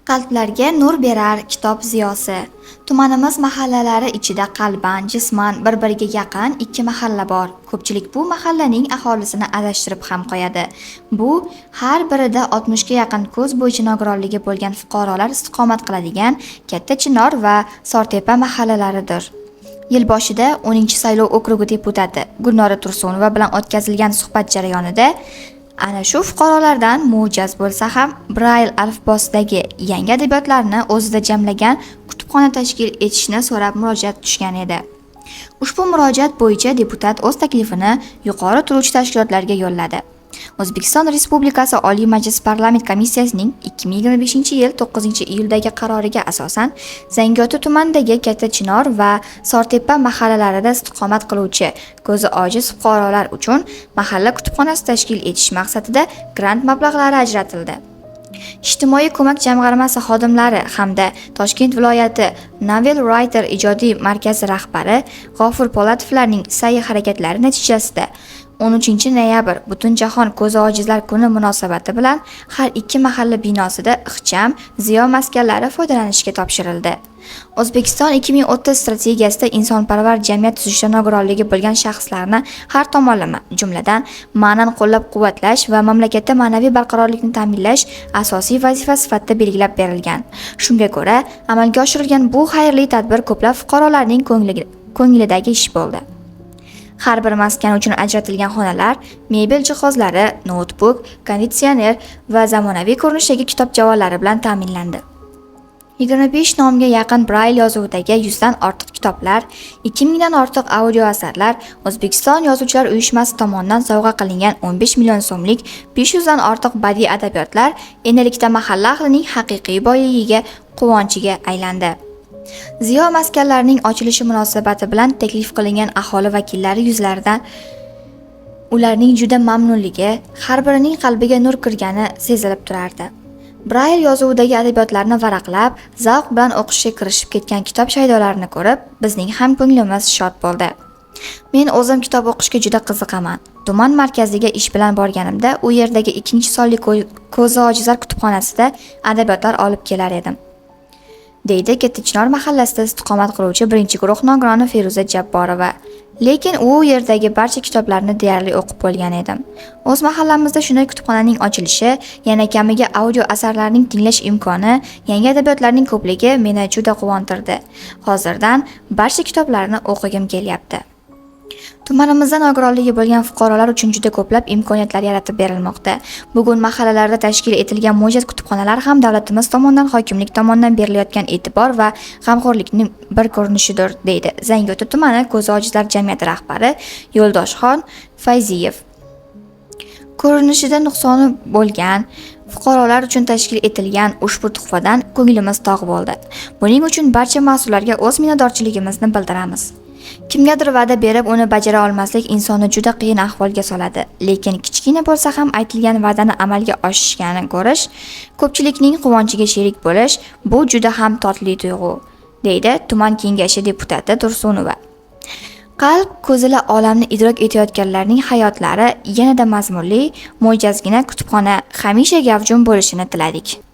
Qalblarga nur berar kitob ziyosi. Tumanimiz mahallalari ichida qalban, jisman bir-biriga yaqin ikki mahalla bor. Ko'pchilik bu mahallaning aholisini adashtirib ham qo'yadi. Bu har birida 60 ga yaqin ko'z bo'yicha nogironligi bo'lgan fuqarolar istiqomat qiladigan Katta Chinor va Sortepa mahallalaridir. Yil boshida 10-saylov okrugi deputati Gulnora Tursunova bilan o'tkazilgan suhbat jarayonida ana shu fuqarolardan mo'jaz bo'lsa ham Braille alifbosidagi yangi adabiyotlarni o'zida jamlagan kutubxona tashkil etishni so'rab murojaat tushgan edi. Ushbu murojaat bo'yicha deputat o'z taklifini yuqori turuvchi tashkilotlarga yo'lladi. O'zbekiston Respublikasi Oliy Majlis Parlament komissiyasining 2025-yil 9-iyuldagi qaroriga asosan Zangiota tumanidagi Katta Chinor va Sortepa mahallalarida istiqomat qiluvchi ko'zi ojiz fuqarolar uchun mahalla kutubxonasi tashkil etish maqsadida grant mablag'lari ajratildi. Ijtimoiy ko'mak jamg'armasi xodimlari hamda Toshkent viloyati Novel Writer ijodiy markazi rahbari G'ofur Polatovlarning sa'y-harakatlari natijasida 13-noyabr Butunjahon ko'zi ojizlar kuni munosabati bilan har ikki mahalla binosida ixcham ziyo maskanlari foydalanishga topshirildi. O'zbekiston 2030 strategiyasida insonparvar jamiyat tuzishda nogironligi bo'lgan shaxslarni har tomonlama, jumladan ma'nan qo'llab-quvvatlash va mamlakatda ma'naviy barqarorlikni ta'minlash asosiy vazifa sifatida belgilab berilgan. Shunga ko'ra, amalga oshirilgan bu xayrli tadbir ko'plab fuqarolarning ko'nglidagi ish bo'ldi. Har bir maskan uchun ajratilgan xonalar, mebel jihozlari, notebook, konditsioner va zamonaviy ko'rinishdagi kitob javonlari bilan ta'minlandi. 25 nomga yaqin Braille yozuvidagi 100 dan ortiq kitoblar, 2000 dan ortiq audio asarlar, O'zbekiston Yozuvchilar uyushmasi tomonidan sovg'a qilingan 15 million so'mlik 500 dan ortiq badiiy adabiyotlar endilikda mahalla ahlining haqiqiy boyligiga, quvonchiga aylandi. Ziyo maskanlarining ochilishi munosabati bilan taklif qilingan aholi vakillari yuzlaridan ularning juda mamnunligi, har birining qalbiga nur kirgani sezilib turardi. Braille yozuvidagi adabiyotlarni varaqlab, zavq bilan o'qishga kirishib ketgan kitob shaydolarini ko'rib, bizning ham ko'nglimiz shod bo'ldi. Men o'zim kitob o'qishga juda qiziqaman. Tuman markaziga ish bilan borganimda, u yerdagi 2-sonli ko'zi ojizlar kutubxonasida adabiyotlar olib kelar edim. deydi Katta Chinor mahallasida istiqomat qiluvchi birinchi guruh nogironi Feruza Jabborova. Lekin u yerdagi barcha kitoblarni deyarli o'qib bo'lgan edim. O'z mahallamizda shunday kutubxonaning ochilishi, yana kamiga audio asarlarning tinglash imkoni, yangi adabiyotlarning ko'pligi meni juda quvontirdi. Hozirdan barcha kitoblarni o'qigim kelyapti. Tumanimizda nogironligi bo'lgan fuqarolar uchun juda ko'plab imkoniyatlar yaratib berilmoqda. Bugun mahallalarda tashkil etilgan mo'jaz kutubxonalar ham davlatimiz tomonidan, hokimlik tomonidan berilayotgan e'tibor va g'amxo'rlikning bir ko'rinishidir, deydi Zangiota tumani ko'zi ojizlar jamiyati rahbari Yo'ldoshxon Fayziyev. Ko'rinishida nuqsoni bo'lgan fuqarolar uchun tashkil etilgan ushbu tuhfadan ko'nglimiz tog' bo'ldi. Buning uchun barcha mas'ullarga o'z minnatdorchiligimizni bildiramiz. Kimgadir va'da berib, uni bajara olmaslik insonni juda qiyin ahvolga soladi. Lekin kichkina bo'lsa ham aytilgan va'dani amalga oshishgani ko'rish, ko'pchilikning quvonchiga sherik bo'lish, bu juda ham totli tuyg'u, deydi tuman kengashi deputati Tursunova. Qalb ko'zila olamni idrok etayotganlarning hayotlari yanada mazmunli, mo'jazgina kutubxona hamisha gavjum bo'lishini tiladik.